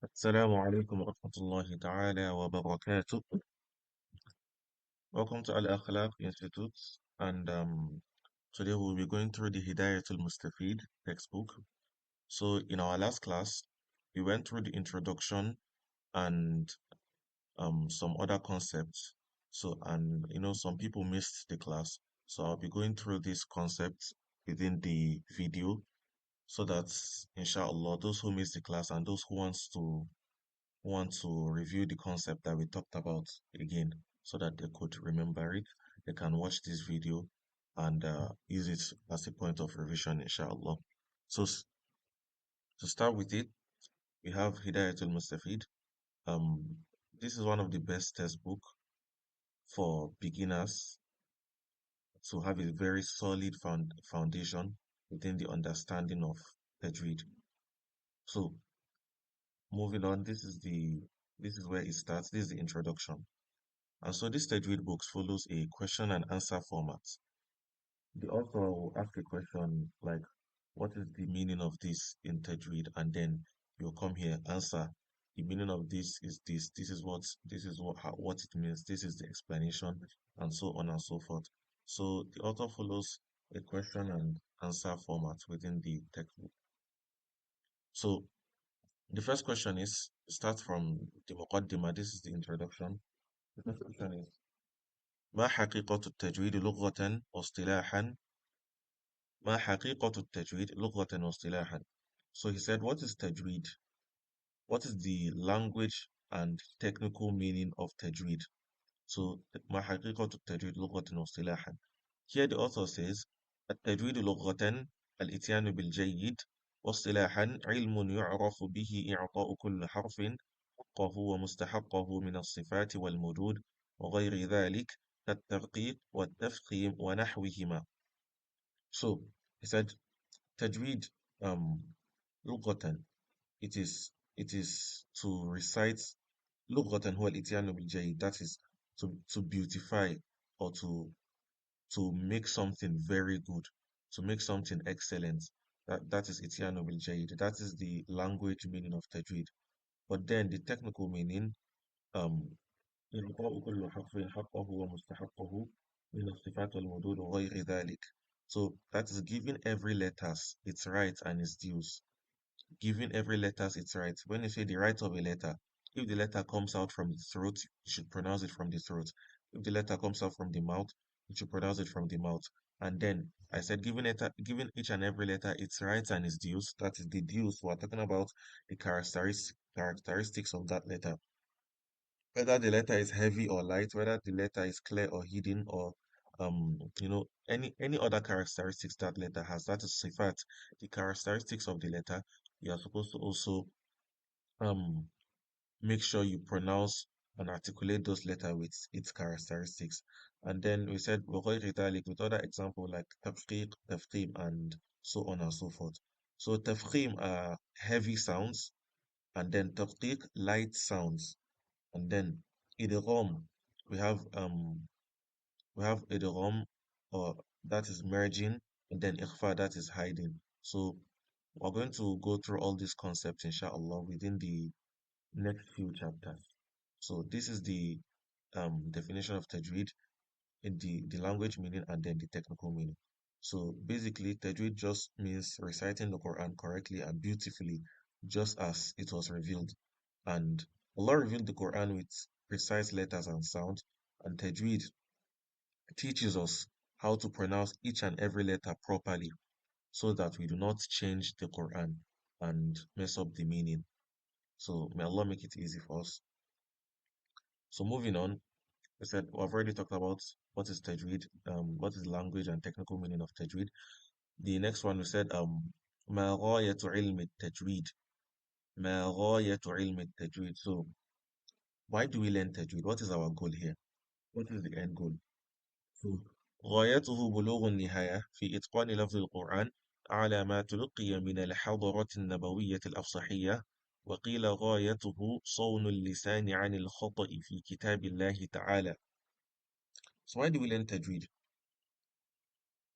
السلام عليكم ورحمة الله تعالى وبركاته. Welcome to Al-Akhlaq Institute, and today we'll be going through the Hidaayatul Mustafeed textbook. So in our last class, we went through the introduction and some other concepts. So, and some people missed the class. So I'll be going through these concepts within the video so that inshallah those who missed the class and those who want to review the concept that we talked about again so that they could remember it, they can watch this video and use it as a point of revision, inshallah. So to start with it, we have Hidayatul Mustafeed. This is one of the best textbook for beginners to have a very solid foundation within the understanding of Tajweed. So moving on, this is where it starts. This is the introduction. And so this Tajweed books follows a question and answer format. The author will ask a question like, what is the meaning of this in Tajweed? And then you'll come here, answer. The meaning of this is this. This is what it means. This is the explanation, and so on and so forth. So the author follows a question and answer format within the textbook. So the first question is start from the Muqaddimah. This is the introduction. The first question is ما حقيقة التجويد لغة واصطلاحا ما حقيقة التجويد لغة واصطلاحا. So he said, what is tajweed? What is the language and technical meaning of tajweed? So ما حقيقة التجويد لغة واصطلاحا. Here the author says التجويد لغة الإتيان بالجيد، واصطلاحا علم يعرف به إعطاء كل حرف حقه ومستحقه من الصفات والمدود وغير ذلك كالترقيق والتفخيم ونحوهما. So he said Tajweed لغة, it is to recite لغة هو الإتيان بالجيد, that is to beautify or to make something very good, to make something excellent. That is إتيان بالجيد. That is the language meaning of Tajweed. But then the technical meaning, um إعطاء كل حرف حقه ومستحقه من الصفات والمدود وغير ذلك. So that is giving every letters its right and its dues. Giving every letters its right. When you say the right of a letter, if the letter comes out from the throat, you should pronounce it from the throat. If the letter comes out from the mouth, you should pronounce it from the mouth. And then I said giving each and every letter its rights and its dues. That is the dues. We're talking about the characteristics of that letter, whether the letter is heavy or light, whether the letter is clear or hidden, or any other characteristics that letter has. That is sifat, the characteristics of the letter. You are supposed to also um make sure you pronounce and articulate those letters with its characteristics. And then we said وغير ذلك with other example like تفخيم, تفخيم, and so on and so forth. So تفخيم are heavy sounds, and then تفخيم light sounds. And then idgham, we have idgham, or that is merging, and then ikhfa, that is hiding. So we're going to go through all these concepts inshallah within the next few chapters. So this is the definition of tajweed in the language meaning and then the technical meaning. So basically tajweed just means reciting the Quran correctly and beautifully, just as it was revealed. And Allah revealed the Quran with precise letters and sound, and Tajweed teaches us how to pronounce each and every letter properly so that we do not change the Quran and mess up the meaning. So may Allah make it easy for us. So moving on, we said we've already talked about what is Tajweed, what is language and technical meaning of Tajweed. The next one we said ما غاية علم التجويد ما غاية علم التجويد. So why do we learn Tajweed? What is our goal here? What is the end goal? So غايته بلوغ النهاية في إتقان لفظ القرآن على ما تلقي من الحضرة النبوية الأفصحية، وقيل غايته صون اللسان عن الخطأ في كتاب الله تعالى. So why do we learn Tajweed?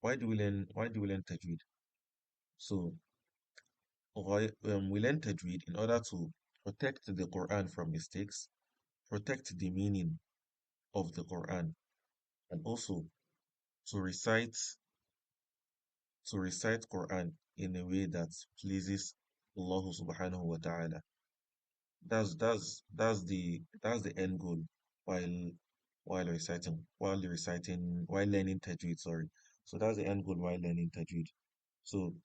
Why do we learn Tajweed? So we learn Tajweed in order to protect the Quran from mistakes, protect the meaning of the Quran, and also to recite Quran in a way that pleases Allah subhanahu wa ta'ala. That's the end goal while while learning Tajweed, sorry. So that's the end goal while learning Tajweed. So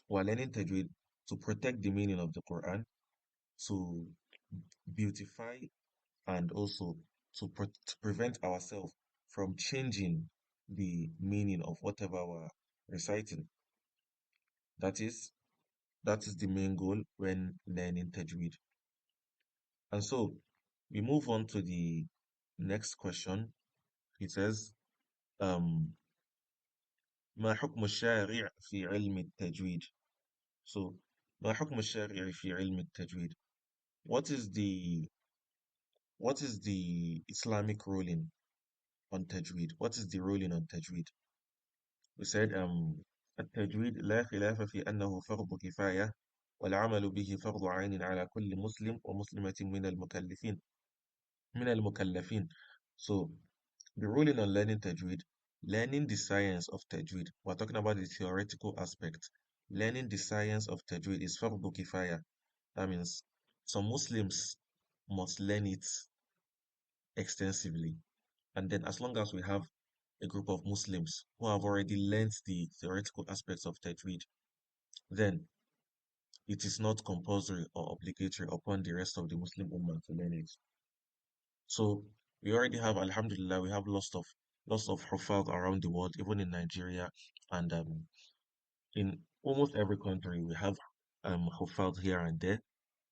while learning Tajweed, to protect the meaning of the Quran, to beautify, and also to prevent ourselves from changing the meaning of whatever we're reciting. That is that is the main goal when learning Tajweed. And so we move on to the next question. It says, um, ما حكم الشارع في علم التجويد? So, ما حكم الشارع في علم التجويد? What is the Islamic ruling on Tajweed? What is the ruling on Tajweed? We said, التجويد لا خلاف في أنه فرض كفاية والعمل به فرض عين على كل مسلم ومسلمة من المكلفين. So, the ruling on learning Tajweed, learning the science of Tajweed. We're talking about the theoretical aspect. Learning the science of Tajweed is fardu kifaya. That means some Muslims must learn it extensively. And then as long as we have a group of Muslims who have already learned the theoretical aspects of Tajweed, then it is not compulsory or obligatory upon the rest of the Muslim Ummah to learn it. So we already have, Alhamdulillah, we have lots of Hufaz around the world, even in Nigeria, and in almost every country we have Hufaz here and there,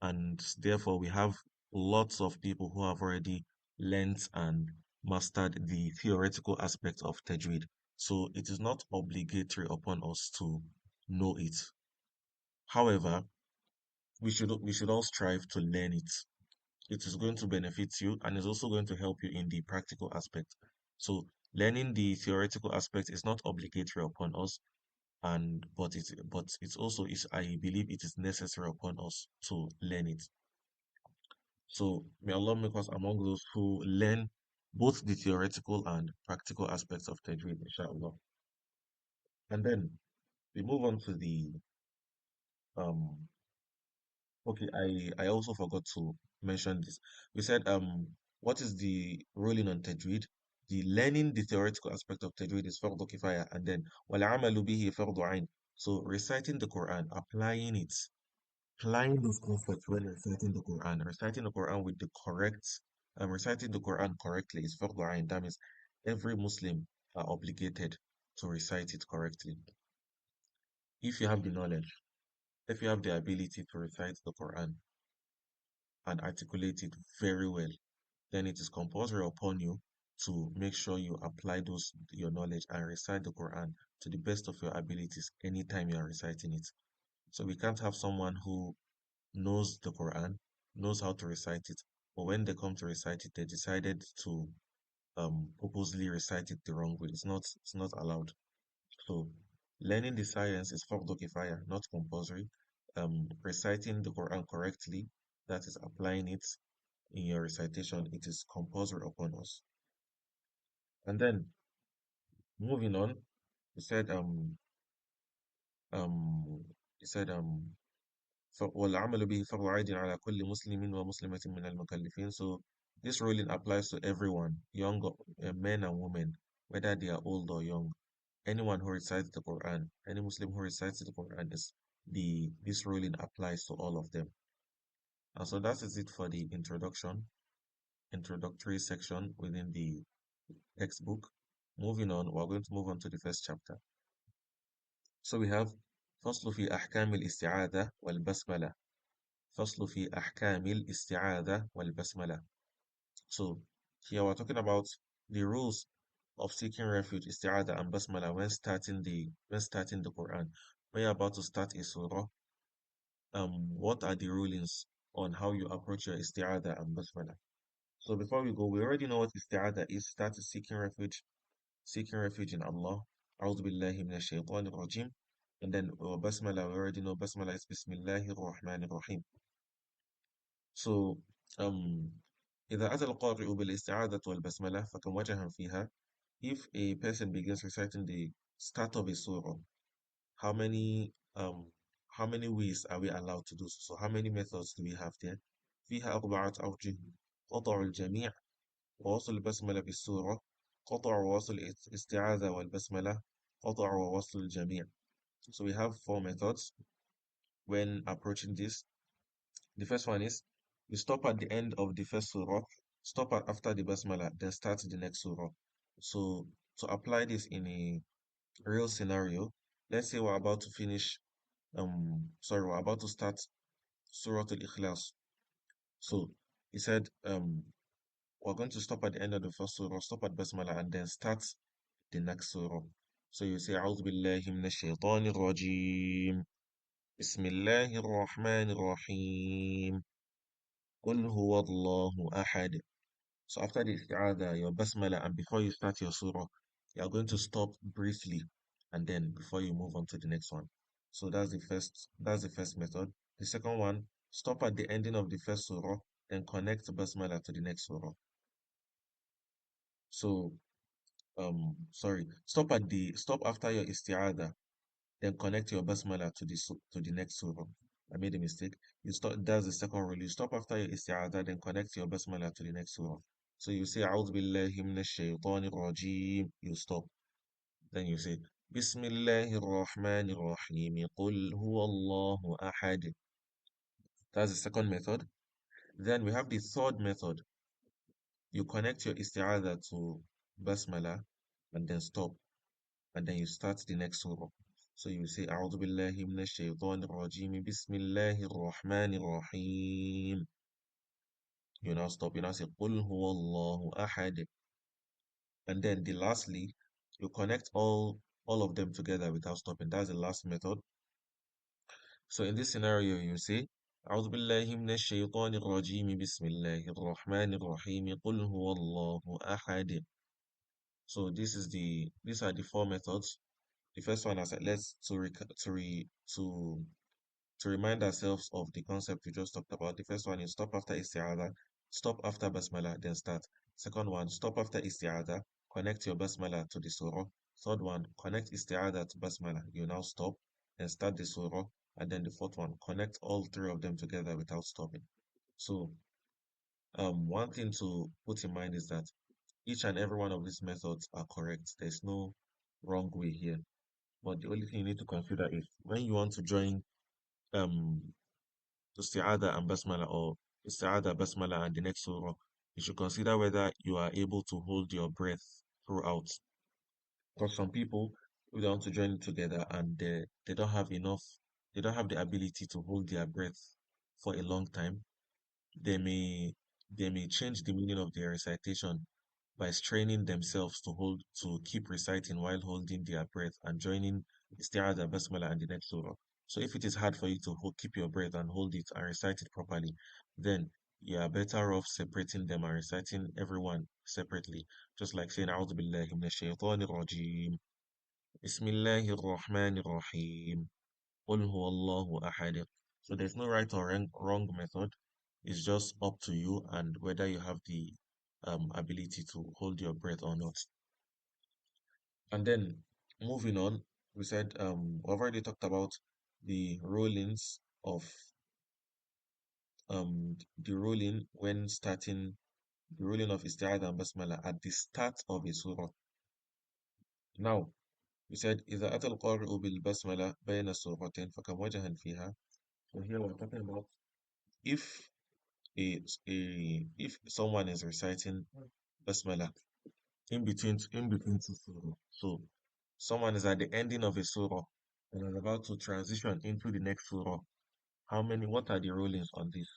and therefore we have lots of people who have already learnt and mastered the theoretical aspects of Tajweed. So it is not obligatory upon us to know it. However, we should all strive to learn it. It is going to benefit you and is also going to help you in the practical aspect. So learning the theoretical aspect is not obligatory upon us, and but it's also is I believe it is necessary upon us to learn it. So may Allah make us among those who learn both the theoretical and practical aspects of Tajweed, inshallah. And then we move on to the um okay, I also forgot to mention this. We said, what is the ruling on Tajweed? The learning the theoretical aspect of Tajweed is fardu kifaya, and then وَالْعَمَلُ بِهِ فَرْضُ عَيْنٍ. So reciting the Quran, applying those concepts when reciting the Quran, reciting the Quran with the correct, reciting the Quran correctly is fardu ayn. That means every Muslim are obligated to recite it correctly. If you have the knowledge, if you have the ability to recite the Quran and articulate it very well, then it is compulsory upon you to make sure you apply your knowledge and recite the Quran to the best of your abilities anytime you are reciting it. So we can't have someone who knows the Quran, knows how to recite it, but when they come to recite it, they decided to purposely recite it the wrong way. It's not allowed. So learning the science is fardu kifaya, not compulsory. Reciting the Quran correctly, that is applying it in your recitation, it is compulsory upon us. And then moving on, he said um he said والعمل به فرض عين على كل مسلم ومسلمة من المكلفين. So this ruling applies to everyone, young men and women, whether they are old or young. Anyone who recites the Quran, any Muslim who recites the Quran, is the this ruling applies to all of them. And so that is it for the introductory section within the textbook. Moving on, we're going to move on to the first chapter. So we have فصل في أحكام الاستعاذة والبسملة. فصل في أحكام الاستعاذة والبسملة. So here we're talking about the rules of seeking refuge, isti'adah and basmala when starting the Quran. When you're about to start a surah, what are the rulings on how you approach your isti'adah and basmala? So before we go, we already know what isti'adah is. Start seeking refuge in Allah. أعوذ بالله من الشيطان الرجيم. And then basmala, we already know basmala is Bismillahir Rahmanir Rahim. So um إذا أتى القارئ بالاستعاذة والبسملة فكم وجها فيها. If a person begins reciting the start of a surah, how many um how many ways are we allowed to do so? So how many methods do we have there? فيها أربعة أوجه: قطع الجميع، ووصل البسملة بالسورة، قطع ووصل الاستعاذة والبسملة، قطع ووصل الجميع. So we have four methods when approaching this. The first one is you stop at the end of the first surah, stop after the basmala, then start the next surah. So to apply this in a real scenario, let's say we're about to finish we're about to start Surah Al-Ikhlas. So he said we're going to stop at the end of the first surah, stop at basmala, and then start the next surah. So you say أعوذ بالله من الشيطان الرجيم بسم الله الرحمن الرحيم قل هو الله أحد. So after the isti'adha, your basmala, and before you start your surah, you are going to stop briefly, and then before you move on to the next one. So that's the first method. The second one, stop at the ending of the first surah, then connect basmala to the next surah. So stop after your isti'adha, then connect your basmala to the next surah. I made a mistake. That's the second rule. You stop after your isti'adha, then connect your basmala to the next surah. So you say أعوذ بالله من الشيطان الرجيم, you stop. Then you say بسم الله الرحمن الرحيم قل هو الله أحد. That's the second method. Then we have the third method. You connect your isti'adha to basmala and then stop, and then you start the next surah. So you say أعوذ بالله من الشيطان الرجيم بسم الله الرحمن الرحيم. You now stop. You now say قل هو الله أحد. And then lastly, you connect all of them together without stopping. That's the last method. So in this scenario, you say أعوذ بالله من الشيطان الرجيم بسم الله الرحمن الرحيم قل هو الله أحد. So these are the four methods. The first one, I said, let's to remind ourselves of the concept we just talked about. The first one is stop after isti'adha, stop after basmala, then start. Second one, stop after isti'adha, connect your basmala to the surah. Third one, connect isti'adha to basmala. You now stop, then start the surah. And then the fourth one, connect all three of them together without stopping. So, one thing to put in mind is that each and every one of these methods are correct. There's no wrong way here. But the only thing you need to consider is when you want to join um isti'adha and basmala, or isti'adha, basmala, and the next surah, you should consider whether you are able to hold your breath throughout. Because some people who want to join together and they don't have enough, they don't have the ability to hold their breath for a long time. They may they may change the meaning of their recitation by straining themselves to keep reciting while holding their breath and joining isti'adha, basmala, and the next surah. So if it is hard for you to keep your breath and hold it and recite it properly, then you are better off separating them and reciting everyone separately. Just like saying أعوذ بالله من الشيطان الرجيم بسم الله الرحمن الرحيم قل هو الله أحد. So there's no right or wrong method. It's just up to you and whether you have the ability to hold your breath or not. And then moving on, we said we've already talked about the rulings of the ruling when starting the ruling of Isti'adha and Basmala at the start of a surah. Now, we said إذا أتى القارئ بالبسملة بين السورتين فكم وجها فيها. So here we're talking about if if someone is reciting basmala in between two surah. So someone is at the ending of a surah and is about to transition into the next surah. What are the rulings on this?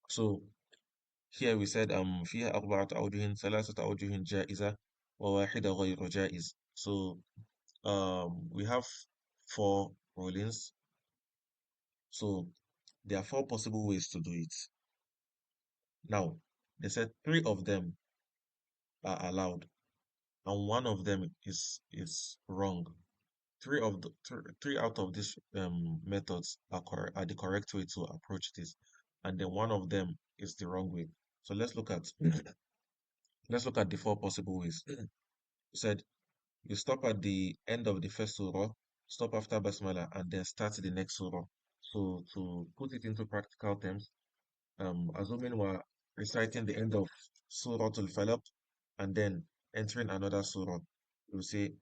So here we said فيها أربعة أوجه ثلاثة أوجه جائزة وواحدة غير جائز. So we have four rulings. So there are four possible ways to do it. Now, they said three of them are allowed and one of them is wrong. Three out of these methods are the correct way to approach this. and then one of them is the wrong way. So let's look at the four possible ways. You said you stop at the end of the first surah, stop after basmala, and then start the next surah. So to put it into practical terms, assuming we're reciting the end of Surah Al-Falaq and then entering another surah, you say,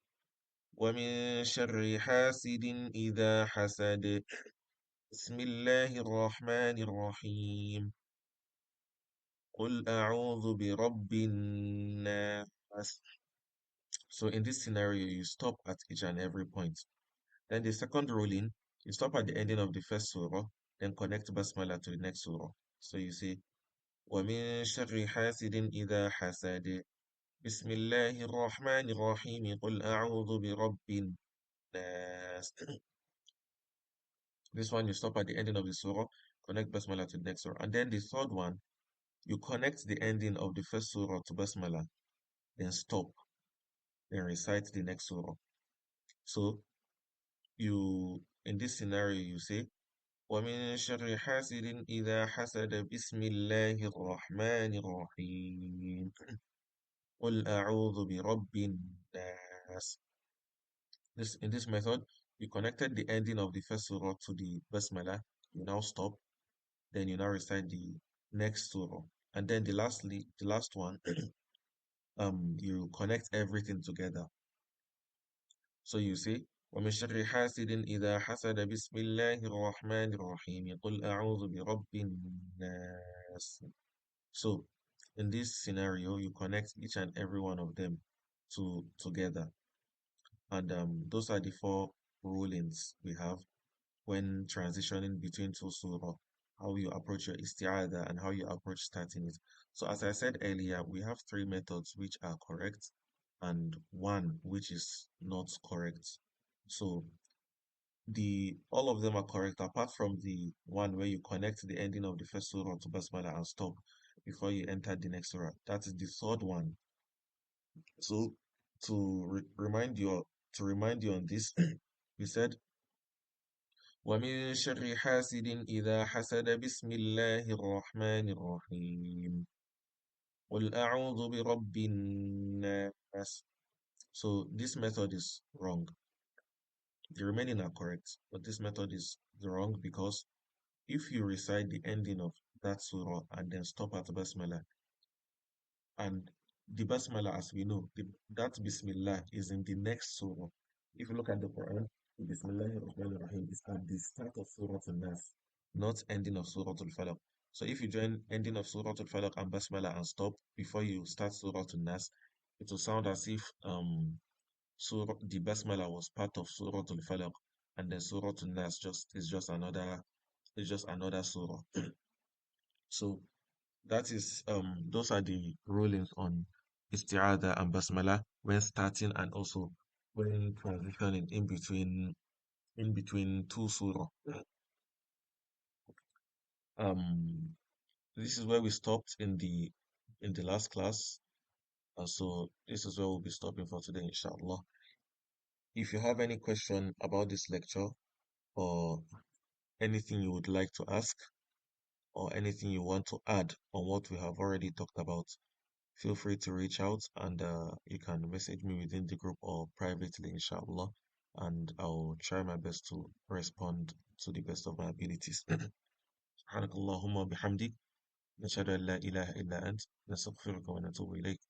وَمِن شَرِّ حَاسِدٍ إِذَا حَسَدَ بسم الله الرحمن الرحيم قل أعوذ برب الناس. So in this scenario, you stop at each and every point. Then the second ruling, you stop at the ending of the first surah, then connect basmala to the next surah. So you say, وَمِن شَرِّ حَاسِدٍ إِذَا حَسَدَ بسم الله الرحمن الرحيم قل أعوذ برب الناس. This one you stop at the ending of the surah, connect basmala to the next surah. And then the third one, you connect the ending of the first surah to basmala, then stop, then recite the next surah. So you, in this scenario, you say, ومن شر حاسد إذا حسد بسم الله الرحمن الرحيم قل أعوذ برب الناس. In this method, you connected the ending of the first surah to the basmala. You now stop, then you now recite the next surah, and then the last one, you connect everything together. So you say, ومن شر حاسد إذا حسد بسم الله الرحمن الرحيم قل أعوذ برب الناس. So in this scenario, you connect each and every one of them together, and those are the four rulings we have when transitioning between two surah, how you approach your isti'adah and how you approach starting it. So as I said earlier, we have three methods which are correct and one which is not correct. So the all of them are correct apart from the one where you connect the ending of the first surah to basmala and stop before you enter the next surah. That is the third one. So to remind you on this, we said ومن شر حاسد إذا حسد بسم الله الرحمن الرحيم قل أعوذ برب الناس. So this method is wrong. The remaining are correct, but this method is wrong because if you recite the ending of that surah and then stop at basmala, and the basmala, as we know, that bismillah is in the next surah. If you look at the Quran, the Bismillah ar-Rahman ar-Rahim is at the start of Surah Al-Nas, not ending of Surah Al-Falaq. So if you join ending of Surah Al-Falaq and basmala and stop before you start Surah Al-Nas, it will sound as if the basmala was part of Surah Al-Falaq, and then Surah Al-Nas is just another surah. So that is those are the rulings on isti'adha and basmala when starting and also when transitioning in between two surah. Um this is where we stopped in the last class. So this is where we'll be stopping for today, inshallah. If you have any question about this lecture or anything you would like to ask or anything you want to add on what we have already talked about, feel free to reach out and you can message me within the group or privately, inshallah, and I'll try my best to respond to the best of my abilities. سبحانك اللهم وبحمدك نشهد أن لا إله إلا أنت نستغفرك ونتوب إليك